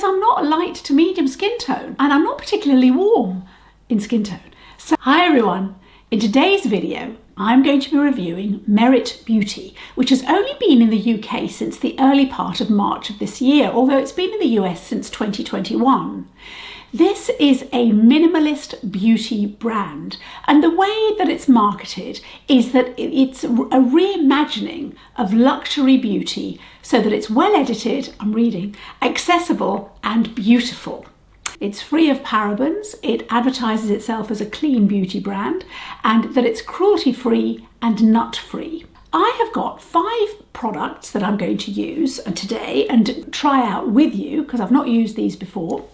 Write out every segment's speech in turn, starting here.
I'm not a light to medium skin tone and I'm not particularly warm in skin tone. So hi everyone, in today's video I'm going to be reviewing Merit Beauty, which has only been in the UK since the early part of March of this year, although it's been in the US since 2021. This is a minimalist beauty brand, and the way that it's marketed is that it's a reimagining of luxury beauty so that it's well edited, I'm reading, accessible and beautiful. It's free of parabens, it advertises itself as a clean beauty brand, and that it's cruelty-free and nut-free. I have got 5 products that I'm going to use today and try out with you, because I've not used these before,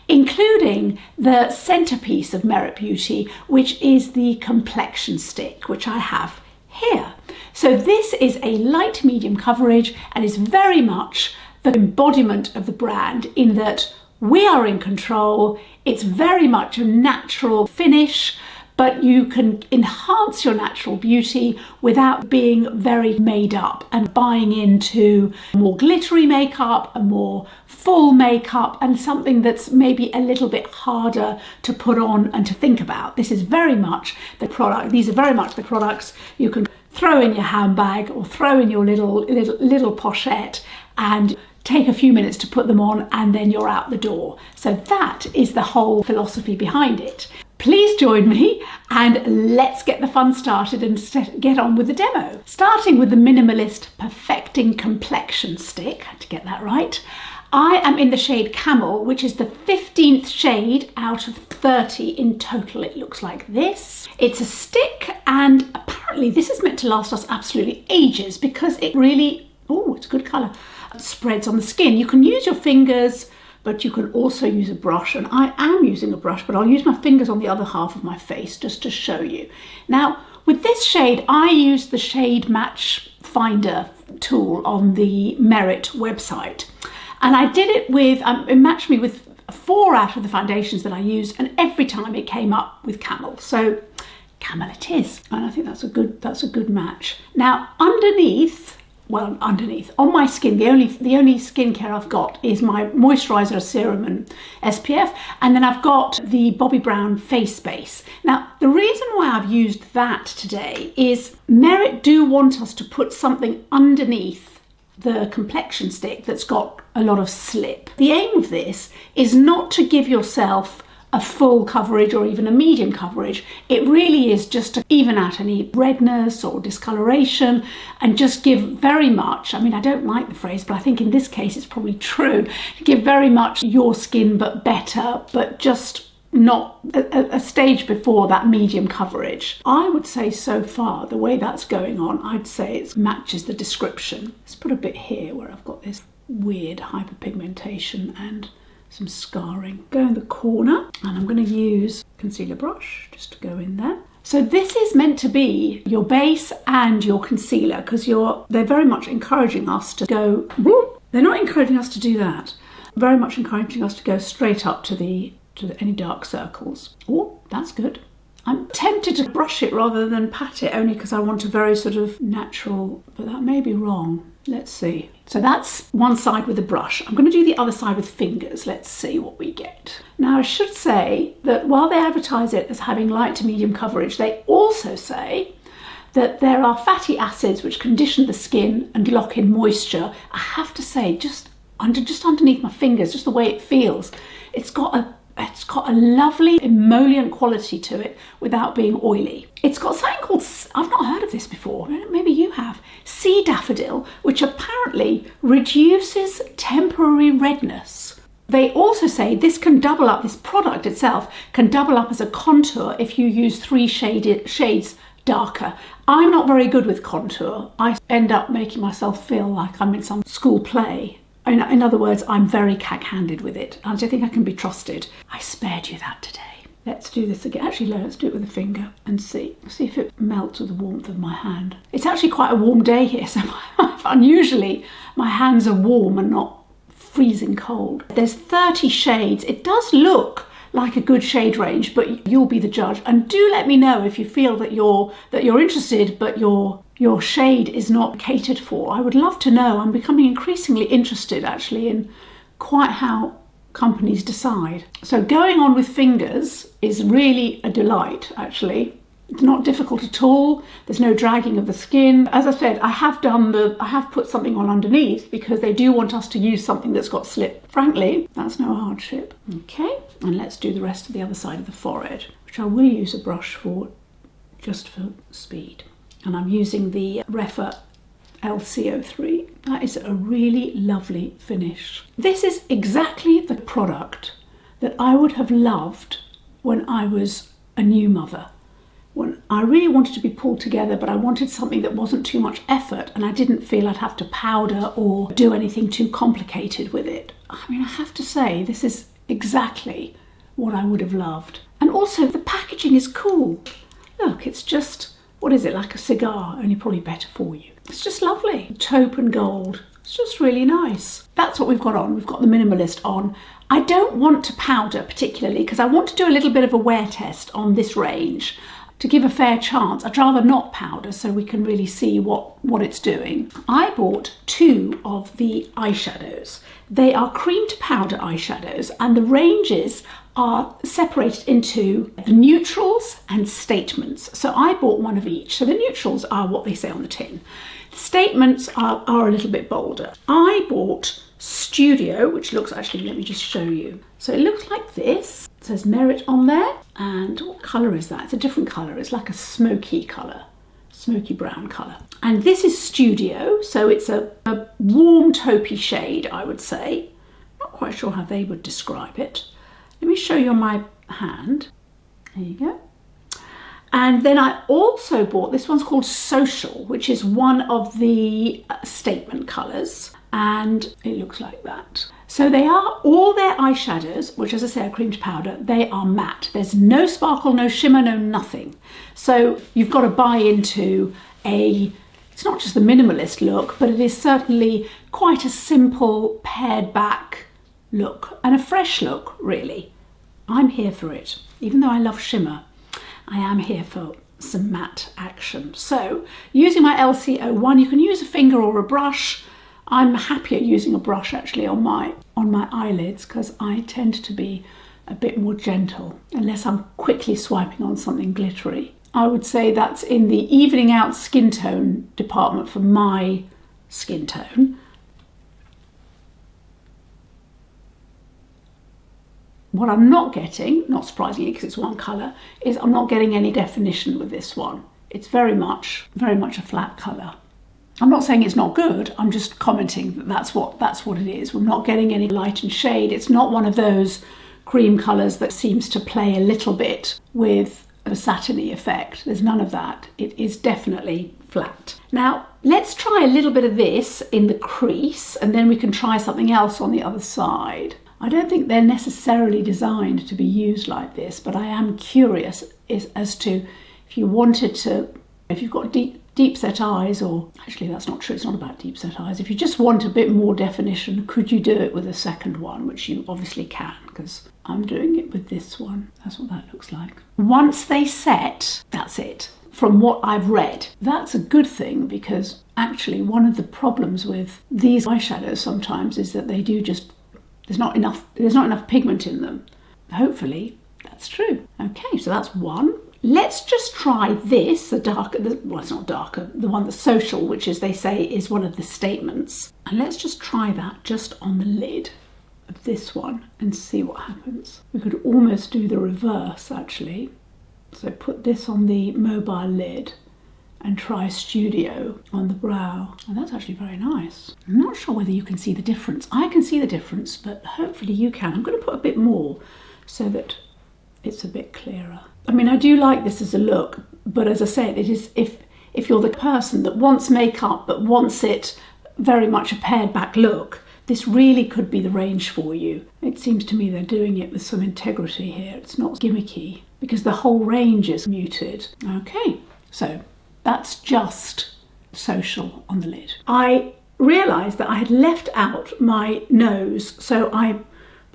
including the centerpiece of Merit Beauty, which is the complexion stick, which I have here. So this is a light medium coverage and is very much the embodiment of the brand in that we are in control. It's very much a natural finish, but you can enhance your natural beauty without being very made up and buying into more glittery makeup and more full makeup and something that's maybe a little bit harder to put on and to think about. This is very much the product. These are very much the products you can throw in your handbag or throw in your little pochette and take a few minutes to put them on and then you're out the door. So that is the whole philosophy behind it. Please join me and let's get the fun started and get on with the demo. Starting with the Minimalist Perfecting Complexion Stick, I had to get that right. I am in the shade Camel, which is the 15th shade out of 30 in total. It looks like this. It's a stick and apparently this is meant to last us absolutely ages because it really, oh, it's a good colour, spreads on the skin. You can use your fingers, but you can also use a brush, and I am using a brush, but I'll use my fingers on the other half of my face just to show you. Now, with this shade, I used the shade match finder tool on the Merit website, and I did it with, it matched me with 4 out of the foundations that I used, and every time it came up with Camel. So Camel it is, and I think that's a good match. Now, underneath on my skin, the only skincare I've got is my moisturiser, serum and SPF, and then I've got the Bobbi Brown face base. Now, the reason why I've used that today is Merit do want us to put something underneath the complexion stick that's got a lot of slip. The aim of this is not to give yourself a full coverage or even a medium coverage. It really is just to even out any redness or discoloration and just give very much, I mean, I don't like the phrase, but I think in this case it's probably true, give very much your skin but better, but just not a stage before that medium coverage. I would say so far, the way that's going on, I'd say it matches the description. Let's put a bit here where I've got this weird hyperpigmentation and some scarring. Go in the corner, and I'm going to use concealer brush just to go in there. So this is meant to be your base and your concealer, because they're very much encouraging us to go, they're not encouraging us to do that, very much encouraging us to go straight up to any dark circles. Oh, that's good. I'm tempted to brush it rather than pat it, only because I want a very sort of natural, but that may be wrong. Let's see. So that's one side with a brush. I'm going to do the other side with fingers. Let's see what we get. Now, I should say that while they advertise it as having light to medium coverage, they also say that there are fatty acids which condition the skin and lock in moisture. I have to say, just underneath my fingers, just the way it feels, it's got a lovely emollient quality to it without being oily. It's got something called, I've not heard of this before, maybe you have, sea daffodil, which apparently reduces temporary redness. They also say this can double up, this product itself can double up as a contour if you use 3 shades darker. I'm not very good with contour. I end up making myself feel like I'm in some school play. In other words, I'm very cack-handed with it. I don't think I can be trusted. I spared you that today. Let's do this again. Actually, let's do it with a finger and see if it melts with the warmth of my hand. It's actually quite a warm day here, so unusually my hands are warm and not freezing cold. There's 30 shades. It does look like a good shade range, but you'll be the judge. And do let me know if you feel that you're interested, but your shade is not catered for. I would love to know. I'm becoming increasingly interested actually in quite how companies decide. So going on with fingers is really a delight, actually. It's not difficult at all. There's no dragging of the skin. As I said, I have put something on underneath because they do want us to use something that's got slip. Frankly, that's no hardship. Okay, and let's do the rest of the other side of the forehead, which I will use a brush for, just for speed. And I'm using the Refa LC03. That is a really lovely finish. This is exactly the product that I would have loved when I was a new mother. When I really wanted to be pulled together, but I wanted something that wasn't too much effort and I didn't feel I'd have to powder or do anything too complicated with it. I mean, I have to say, this is exactly what I would have loved. And also the packaging is cool. Look, it's just, what is it, like a cigar, only probably better for you. It's just lovely. Taupe and gold. It's just really nice. That's what we've got on. We've got the Minimalist on. I don't want to powder particularly because I want to do a little bit of a wear test on this range. To give a fair chance, I'd rather not powder so we can really see what it's doing. I bought 2 of the eyeshadows. They are cream to powder eyeshadows and the ranges are separated into the neutrals and statements. So I bought one of each. So the neutrals are what they say on the tin. The statements are a little bit bolder. I bought Studio, which looks, actually, let me just show you. So it looks like this. It says Merit on there. And what colour is that? It's a different colour. It's like a smoky colour, smoky brown colour. And this is Studio, so it's a warm taupey shade, I would say. Not quite sure how they would describe it. Let me show you on my hand. There you go. And then I also bought, this one's called Social, which is one of the statement colours. And it looks like that. So they are, all their eyeshadows, which as I say are cream to powder, they are matte. There's no sparkle, no shimmer, no nothing. So you've got to buy into it's not just the minimalist look, but it is certainly quite a simple pared back look and a fresh look, really. I'm here for it. Even though I love shimmer, I am here for some matte action. So using my LC01, you can use a finger or a brush. I'm happier using a brush actually on my eyelids because I tend to be a bit more gentle unless I'm quickly swiping on something glittery. I would say that's in the evening out skin tone department for my skin tone. What I'm not getting, not surprisingly because it's one colour, is I'm not getting any definition with this one. It's very much a flat colour. I'm not saying it's not good, I'm just commenting that that's what it is. We're not getting any light and shade. It's not one of those cream colours that seems to play a little bit with a satiny effect. There's none of that. It is definitely flat. Now, let's try a little bit of this in the crease and then we can try something else on the other side. I don't think they're necessarily designed to be used like this, but I am curious as to if you wanted to, if you've got deep set eyes, or actually that's not true, it's not about deep set eyes. If you just want a bit more definition, could you do it with a second one, which you obviously can, because I'm doing it with this one. That's what that looks like. Once they set, that's it. From what I've read, that's a good thing, because actually one of the problems with these eyeshadows sometimes is that they do just, there's not enough pigment in them. Hopefully that's true. Okay, so that's one. Let's just try this, the darker, well, it's not darker, the one that's Social, which is, they say, is one of the statements. And let's just try that just on the lid of this one and see what happens. We could almost do the reverse, actually. So put this on the mobile lid and try Studio on the brow. And that's actually very nice. I'm not sure whether you can see the difference. I can see the difference, but hopefully you can. I'm going to put a bit more so that it's a bit clearer. I mean, I do like this as a look, but as I said, it is, if you're the person that wants makeup but wants it very much a pared back look, this really could be the range for you. It seems to me they're doing it with some integrity here. It's not gimmicky because the whole range is muted. Okay, so that's just Social on the lid. I realised that I had left out my nose, so I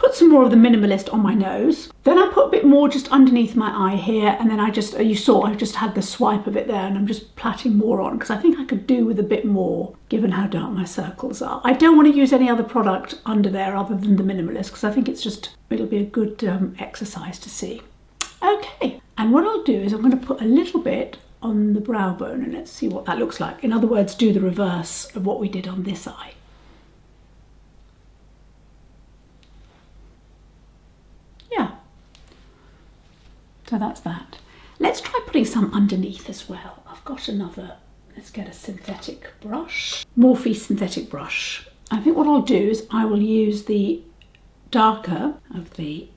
put some more of the Minimalist on my nose. Then I put a bit more just underneath my eye here, and then I just, you saw, I just had the swipe of it there, and I'm just plaiting more on because I think I could do with a bit more given how dark my circles are. I don't want to use any other product under there other than the Minimalist because I think it'll be a good exercise to see. Okay, and what I'll do is I'm going to put a little bit on the brow bone and let's see what that looks like. In other words, do the reverse of what we did on this eye. Yeah, so that's that. Let's try putting some underneath as well. I've got another, let's get a synthetic brush, Morphe synthetic brush. I think what I'll do is I will use the darker of the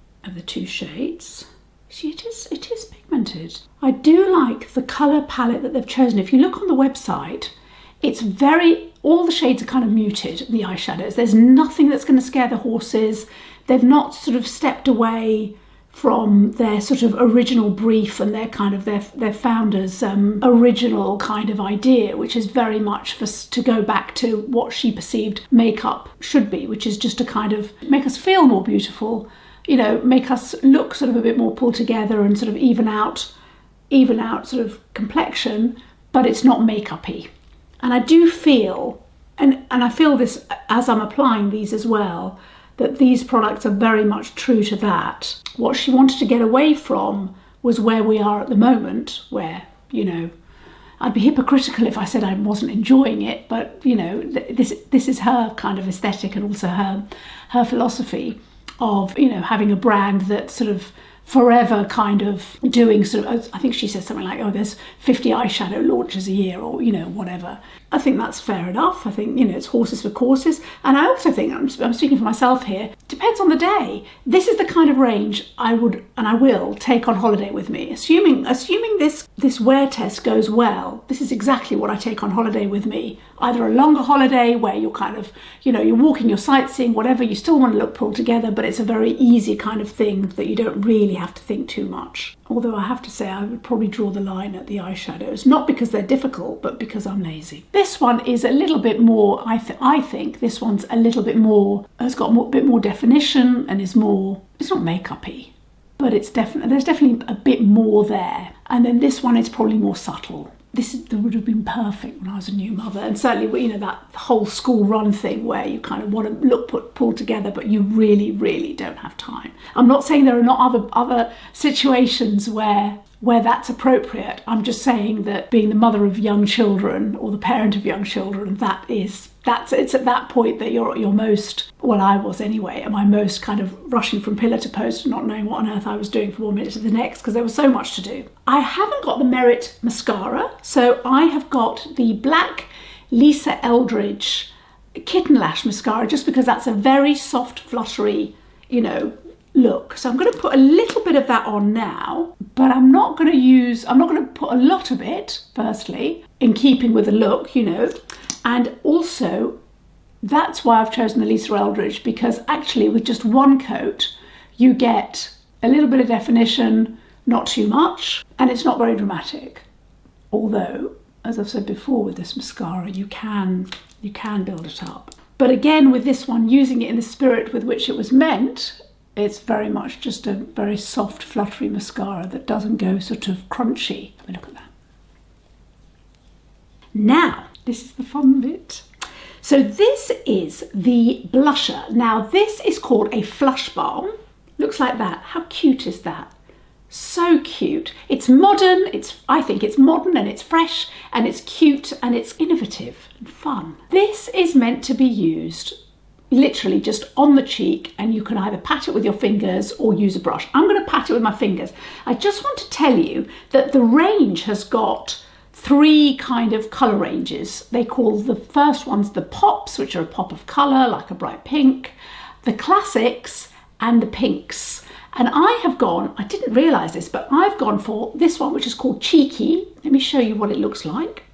two shades. See, it is pigmented. I do like the colour palette that they've chosen. If you look on the website, it's all the shades are kind of muted, the eyeshadows. There's nothing that's going to scare the horses. They've not sort of stepped away from their sort of original brief and their kind of their founder's original kind of idea, which is very much to go back to what she perceived makeup should be, which is just to kind of make us feel more beautiful, you know, make us look sort of a bit more pulled together and sort of even out sort of complexion, but it's not makeup-y. And I do feel, and I feel this as I'm applying these as well, that these products are very much true to that. What she wanted to get away from was where we are at the moment, where, you know, I'd be hypocritical if I said I wasn't enjoying it, but, you know, this is her kind of aesthetic and also her philosophy of, you know, having a brand that sort of forever kind of doing sort of, I think she said something like, oh, there's 50 eyeshadow launches a year, or, you know, whatever. I think that's fair enough. I think, you know, it's horses for courses. And I also think, I'm speaking for myself here, depends on the day. This is the kind of range I would and I will take on holiday with me. Assuming this wear test goes well, this is exactly what I take on holiday with me. Either a longer holiday where you're kind of, you know, you're walking, you're sightseeing, whatever, you still want to look pulled together, but it's a very easy kind of thing that you don't really have to think too much. Although I have to say I would probably draw the line at the eyeshadows, not because they're difficult, but because I'm lazy. This one is a little bit more, I think this one's a little bit more, has got a bit more definition and is more, it's not makeup-y, but there's definitely a bit more there. And then this one is probably more subtle. This would have been perfect when I was a new mother, and certainly, you know, that whole school run thing where you kind of want to look pulled together, but you really, really don't have time. I'm not saying there are not other situations where that's appropriate. I'm just saying that being the mother of young children or the parent of young children, it's at that point that you're most, well, I was anyway, am I most kind of rushing from pillar to post and not knowing what on earth I was doing from one minute to the next because there was so much to do. I haven't got the Merit mascara, so I have got the black Lisa Eldridge Kitten Lash mascara, just because that's a very soft, fluttery, you know, look. So I'm going to put a little bit of that on now, but I'm not going to put a lot of it, firstly, in keeping with the look, you know. And also, that's why I've chosen the Lisa Eldridge, because actually with just one coat, you get a little bit of definition, not too much, and it's not very dramatic. Although, as I've said before, with this mascara, you can build it up. But again, with this one, using it in the spirit with which it was meant, it's very much just a very soft, fluttery mascara that doesn't go sort of crunchy. Have a look at that. Now, this is the fun bit. So this is the blusher. Now this is called a Flush Balm. Looks like that. How cute is that? So cute. It's modern. I think it's modern and it's fresh and it's cute and it's innovative and fun. This is meant to be used literally just on the cheek, and you can either pat it with your fingers or use a brush. I'm going to pat it with my fingers. I just want to tell you that the range has got 3 kind of colour ranges. They call the first ones the pops, which are a pop of colour, like a bright pink, the classics, and the pinks. And I didn't realise this, but I've gone for this one, which is called Cheeky. Let me show you what it looks like.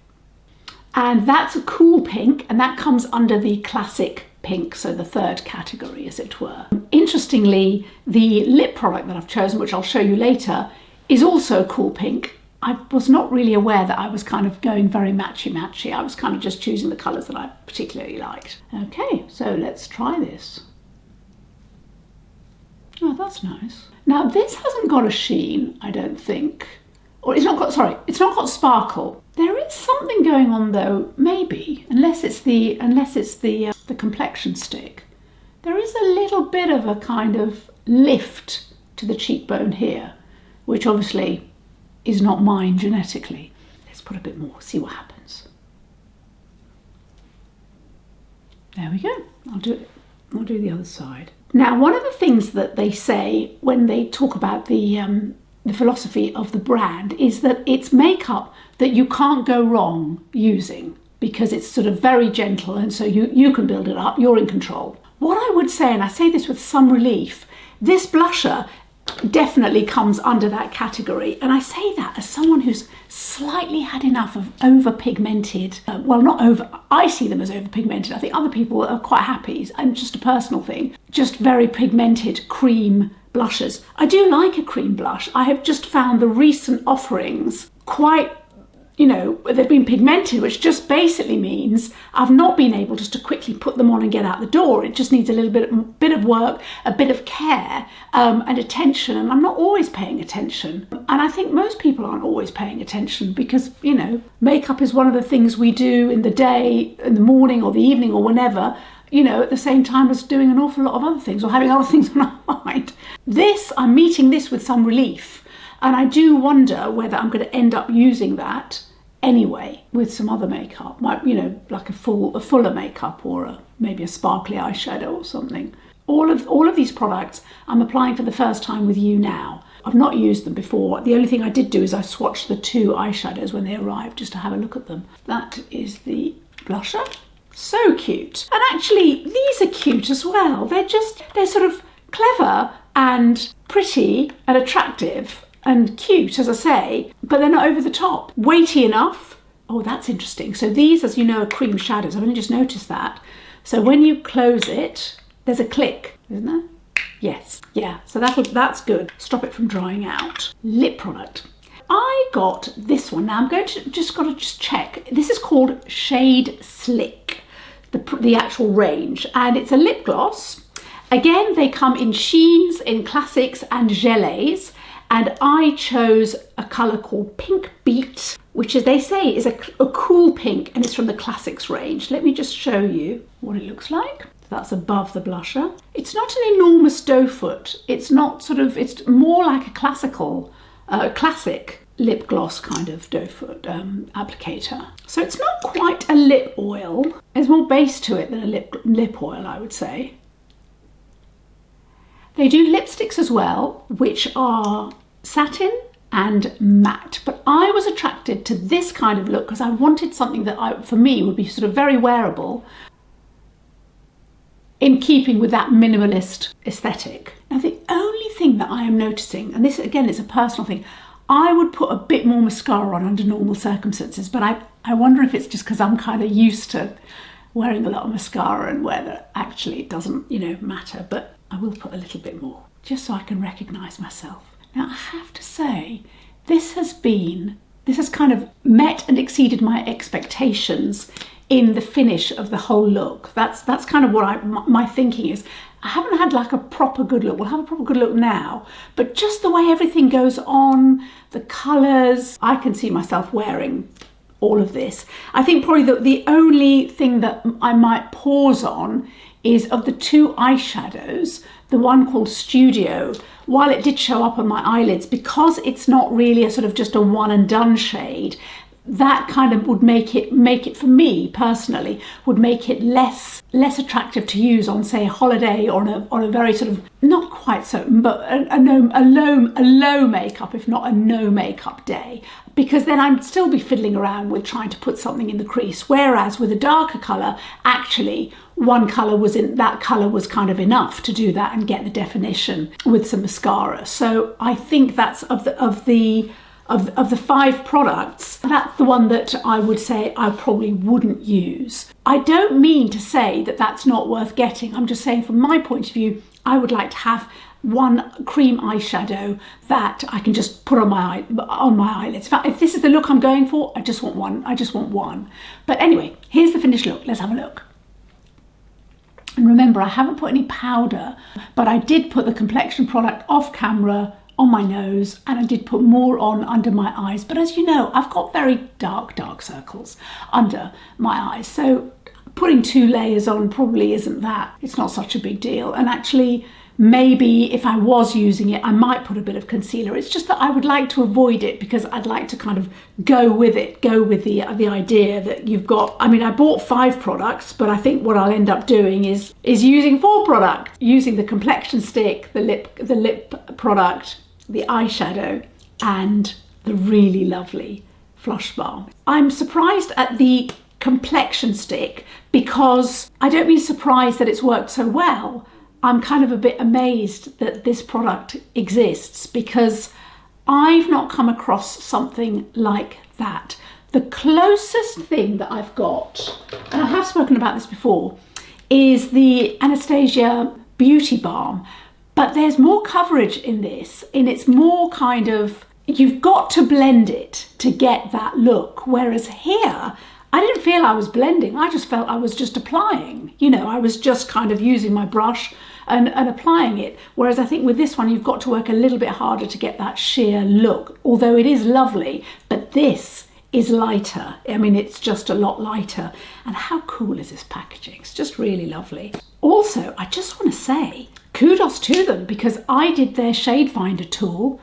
And that's a cool pink, and that comes under the classic pink, so the third category, as it were. Interestingly, the lip product that I've chosen, which I'll show you later, is also a cool pink. I was not really aware that I was kind of going very matchy-matchy. I was kind of just choosing the colours that I particularly liked. Okay, so let's try this. that's nice. Now this hasn't got a sheen, I don't think. Or it's not got, sorry, it's not got sparkle. There is something going on though, maybe, unless it's the complexion stick. There is a little bit of a kind of lift to the cheekbone here, which obviously is not mine genetically. Let's put a bit more, see what happens. There we go. I'll do the other side. Now, one of the things that they say when they talk about the philosophy of the brand is that it's makeup that you can't go wrong using, because it's sort of very gentle, and so you can build it up, you're in control. What I would say, and I say this with some relief, this blusher definitely comes under that category, and I say that as someone who's slightly had enough of over-pigmented, well, not over, I see them as over-pigmented, I think other people are quite happy, and just a personal thing, just very pigmented cream blushes. I do like a cream blush. I have just found the recent offerings quite, you know, they've been pigmented, which just basically means I've not been able just to quickly put them on and get out the door. It just needs a little bit of work, a bit of care and attention, and I'm not always paying attention. And I think most people aren't always paying attention because, you know, makeup is one of the things we do in the day, in the morning or the evening or whenever, you know, at the same time as doing an awful lot of other things or having other things on our mind. I'm meeting this with some relief, and I do wonder whether I'm going to end up using that anyway with some other makeup, you know, like a fuller makeup or maybe a sparkly eyeshadow or something. All of these products I'm applying for the first time with you now. I've not used them before. The only thing I did do is I swatched the two eyeshadows when they arrived just to have a look at them. That is the blusher. So cute. And actually these are cute as well. They're sort of clever and pretty and attractive and cute, as I say, but they're not over the top. Weighty enough. Oh, that's interesting. So these, as you know, are cream shadows. I've only just noticed that. So when you close it, there's a click, isn't there? Yes. Yeah, so that's good. Stop it from drying out. Lip product. I got this one. Now I'm going to just check. This is called Shade Slick, the actual range, and it's a lip gloss. Again, they come in sheens, in classics and gelées, and I chose a colour called Pink Beat, which, as they say, is a cool pink, and it's from the classics range. Let me just show you what it looks like. That's above the blusher. It's not an enormous doe foot. It's not sort of, it's more like a classic lip gloss kind of doe foot applicator. So it's not quite a lip oil. There's more base to it than a lip oil, I would say. They do lipsticks as well, which are satin and matte, but I was attracted to this kind of look because I wanted something that for me would be sort of very wearable in keeping with that minimalist aesthetic. Now the only thing that I am noticing, and this again is a personal thing, I would put a bit more mascara on under normal circumstances, but I wonder if it's just because I'm kind of used to wearing a lot of mascara and whether actually it doesn't, you know, matter, but I will put a little bit more just so I can recognise myself. Now I have to say, this has kind of met and exceeded my expectations in the finish of the whole look. That's kind of what my thinking is. I haven't had like a proper good look. We'll have a proper good look now, but just the way everything goes on, the colours, I can see myself wearing all of this. I think probably the only thing that I might pause on is of the two eyeshadows, the one called Studio, while it did show up on my eyelids, because it's not really a sort of just a one and done shade, that kind of would make it for me personally, would make it less attractive to use on, say, a holiday or on a very sort of, not quite so, but a low makeup, if not a no makeup day, because then I'd still be fiddling around with trying to put something in the crease. Whereas with a darker colour, actually that colour was kind of enough to do that and get the definition with some mascara. So I think that's of the 5 products, that's the one that I would say I probably wouldn't use. I don't mean to say that that's not worth getting. I'm just saying from my point of view, I would like to have one cream eyeshadow that I can just put on my eyelids. In fact, if this is the look I'm going for, I just want one. But anyway, here's the finished look. Let's have a look. And remember, I haven't put any powder, but I did put the complexion product off camera on my nose, and I did put more on under my eyes. But as you know, I've got very dark circles under my eyes. So putting 2 layers on probably isn't that, it's not such a big deal. And actually, maybe if I was using it, I might put a bit of concealer. It's just that I would like to avoid it because I'd like to kind of go with it, go with the idea that you've got, I mean, I bought 5 products, but I think what I'll end up doing is using 4 products, using the complexion stick, the lip product, the eyeshadow, and the really lovely Flush Balm. I'm surprised at the complexion stick because I don't mean surprised that it's worked so well. I'm kind of a bit amazed that this product exists because I've not come across something like that. The closest thing that I've got, and I have spoken about this before, is the Anastasia Beauty Balm, but there's more coverage in this, and it's more kind of, you've got to blend it to get that look, whereas here, I didn't feel I was blending, I just felt I was just applying. You know, I was just kind of using my brush and applying it. Whereas I think with this one, you've got to work a little bit harder to get that sheer look, although it is lovely, but this is lighter. I mean, it's just a lot lighter. And how cool is this packaging? It's just really lovely. Also, I just want to say, kudos to them because I did their shade finder tool.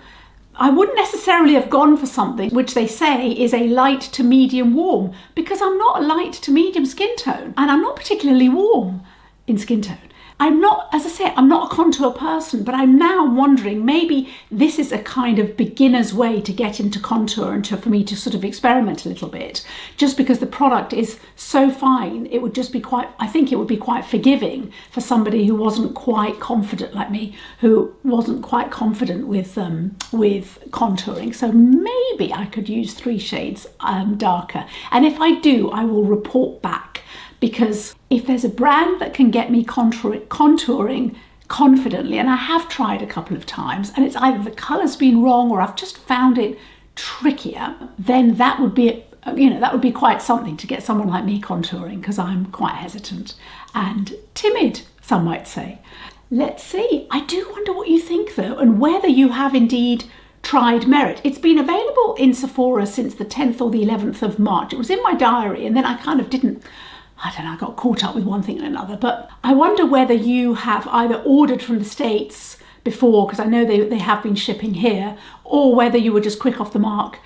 I wouldn't necessarily have gone for something which they say is a light to medium warm because I'm not a light to medium skin tone and I'm not particularly warm in skin tone. I'm not, as I say, I'm not a contour person, but I'm now wondering maybe this is a kind of beginner's way to get into contour and for me to sort of experiment a little bit. Just because the product is so fine, it would just be quite, I think it would be quite forgiving for somebody who wasn't quite confident like me, who wasn't quite confident with contouring. So maybe I could use 3 shades darker. And if I do, I will report back. Because if there's a brand that can get me contouring confidently, and I have tried a couple of times, and it's either the colour's been wrong or I've just found it trickier, then that would be, you know, that would be quite something to get someone like me contouring because I'm quite hesitant and timid, some might say. Let's see. I do wonder what you think though, and whether you have indeed tried Merit. It's been available in Sephora since the 10th or the 11th of March. It was in my diary and then I kind of didn't, I don't know, I got caught up with one thing and another, but I wonder whether you have either ordered from the States before, because I know they have been shipping here, or whether you were just quick off the mark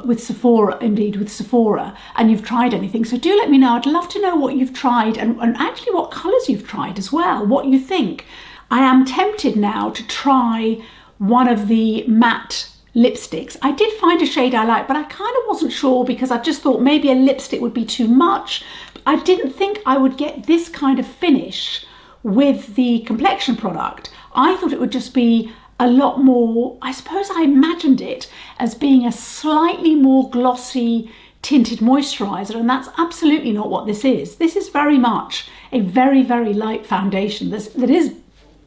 with Sephora, and you've tried anything. So do let me know. I'd love to know what you've tried and actually what colours you've tried as well, what you think. I am tempted now to try one of the matte lipsticks. I did find a shade I like, but I kind of wasn't sure because I just thought maybe a lipstick would be too much. I didn't think I would get this kind of finish with the complexion product. I thought it would just be a lot more, I suppose I imagined it as being a slightly more glossy tinted moisturizer, and that's absolutely not what this is. This is very much a very, very light foundation that is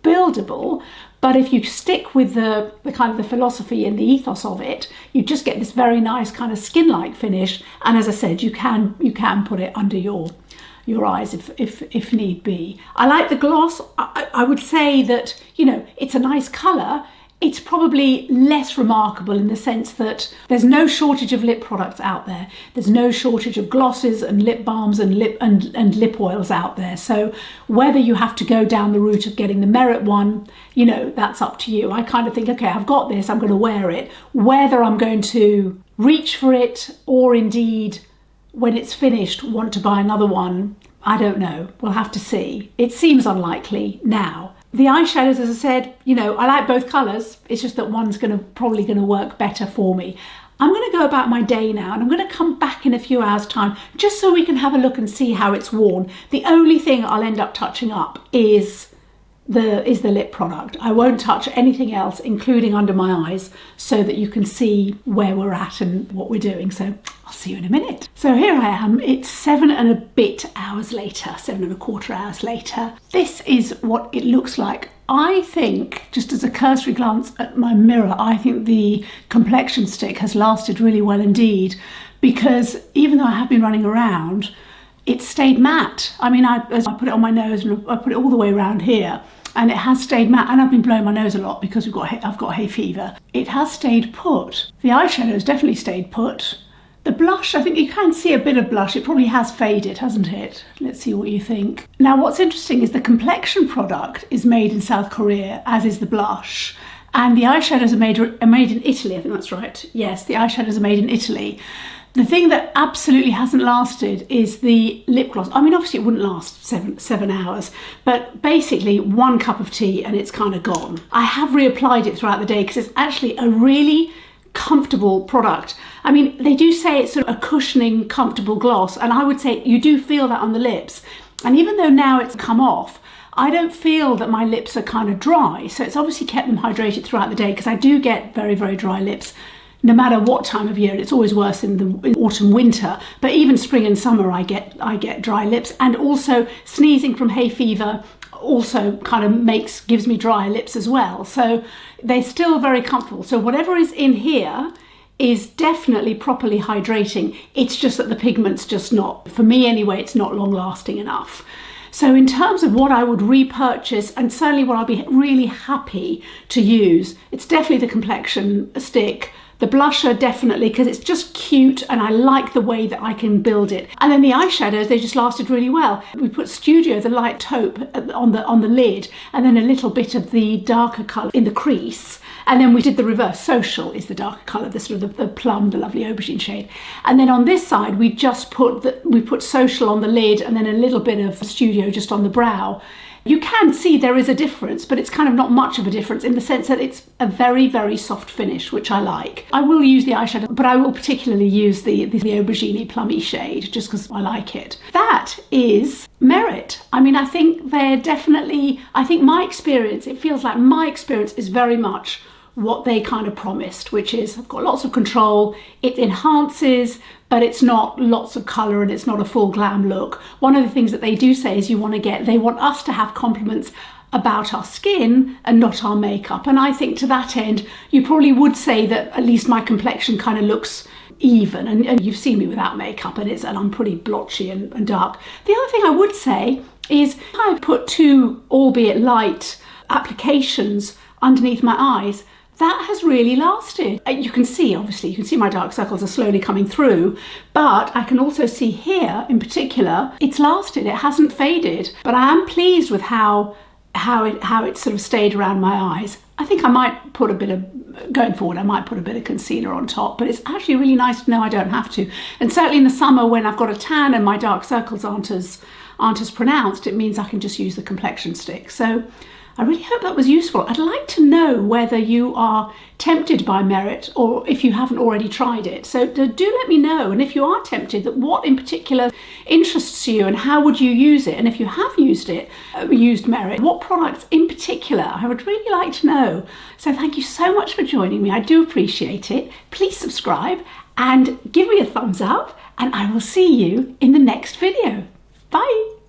buildable, but if you stick with the kind of the philosophy and the ethos of it, you just get this very nice kind of skin-like finish. And as I said, you can put it under your eyes if need be. I like the gloss. I would say that, you know, it's a nice colour. It's probably less remarkable in the sense that there's no shortage of lip products out there. There's no shortage of glosses and lip balms and lip oils out there. So whether you have to go down the route of getting the Merit one, you know, that's up to you. I kind of think, okay, I've got this, I'm going to wear it. Whether I'm going to reach for it or indeed when it's finished want to buy another one, I don't know. We'll have to see. It seems unlikely now. The eyeshadows, as I said, you know, I like both colours. It's just that one's probably going to work better for me. I'm going to go about my day now and I'm going to come back in a few hours' time just so we can have a look and see how it's worn. The only thing I'll end up touching up is the lip product. I won't touch anything else, including under my eyes, so that you can see where we're at and what we're doing. So I'll see you in a minute. So here I am. It's 7 and a bit hours later, 7 and a quarter hours later. This is what it looks like. I think, just as a cursory glance at my mirror, I think the complexion stick has lasted really well indeed, because even though I have been running around, It's stayed matte. I mean, I put it on my nose and I put it all the way around here, and it has stayed matte. And I've been blowing my nose a lot because I've got hay fever. It has stayed put. The eyeshadow has definitely stayed put. The blush, I think you can see a bit of blush. It probably has faded, hasn't it? Let's see what you think. Now, what's interesting is the complexion product is made in South Korea, as is the blush. And the eyeshadows are made in Italy, I think that's right. Yes, the eyeshadows are made in Italy. The thing that absolutely hasn't lasted is the lip gloss. I mean, obviously it wouldn't last seven hours, but basically 1 cup of tea and it's kind of gone. I have reapplied it throughout the day because it's actually a really comfortable product. I mean, they do say it's sort of a cushioning, comfortable gloss, and I would say you do feel that on the lips. And even though now it's come off, I don't feel that my lips are kind of dry. So it's obviously kept them hydrated throughout the day, because I do get very, very dry lips no matter what time of year. It's always worse in autumn, winter, but even spring and summer I get dry lips. And also sneezing from hay fever also kind of gives me dry lips as well. So they're still very comfortable. So whatever is in here is definitely properly hydrating. It's just that the pigment's just not, for me anyway, it's not long lasting enough. So in terms of what I would repurchase, and certainly what I'll be really happy to use, it's definitely the complexion stick. The blusher, definitely, because it's just cute and I like the way that I can build it. And then the eyeshadows, they just lasted really well. We put Studio, the light taupe, on the lid, and then a little bit of the darker colour in the crease. And then we did the reverse. Social is the darker colour, the sort of the plum, the lovely aubergine shade. And then on this side, we just put Social on the lid and then a little bit of Studio just on the brow. You can see there is a difference, but it's kind of not much of a difference in the sense that it's a very, very soft finish, which I like. I will use the eyeshadow, but I will particularly use the aubergine plummy shade just because I like it. That is Merit. I mean, I think they're definitely, I think my experience, it feels like my experience is very much what they kind of promised, which is I've got lots of control, it enhances, but it's not lots of colour and it's not a full glam look. One of the things that they do say is they want us to have compliments about our skin and not our makeup. And I think to that end, you probably would say that at least my complexion kind of looks even, and you've seen me without makeup and I'm pretty blotchy and dark. The other thing I would say is I put 2, albeit light, applications underneath my eyes. That has really lasted. You can see, obviously, you can see my dark circles are slowly coming through, but I can also see here in particular, it's lasted, it hasn't faded. But I am pleased with how it sort of stayed around my eyes. I think I might put a bit of, going forward, I might put a bit of concealer on top, but it's actually really nice to know I don't have to. And certainly in the summer when I've got a tan and my dark circles aren't as pronounced, it means I can just use the complexion stick. So I really hope that was useful. I'd like to know whether you are tempted by Merit or if you haven't already tried it. So do let me know. And if you are tempted, that what in particular interests you and how would you use it? And if you have used Merit, what products in particular? I would really like to know. So thank you so much for joining me. I do appreciate it. Please subscribe and give me a thumbs up, and I will see you in the next video. Bye.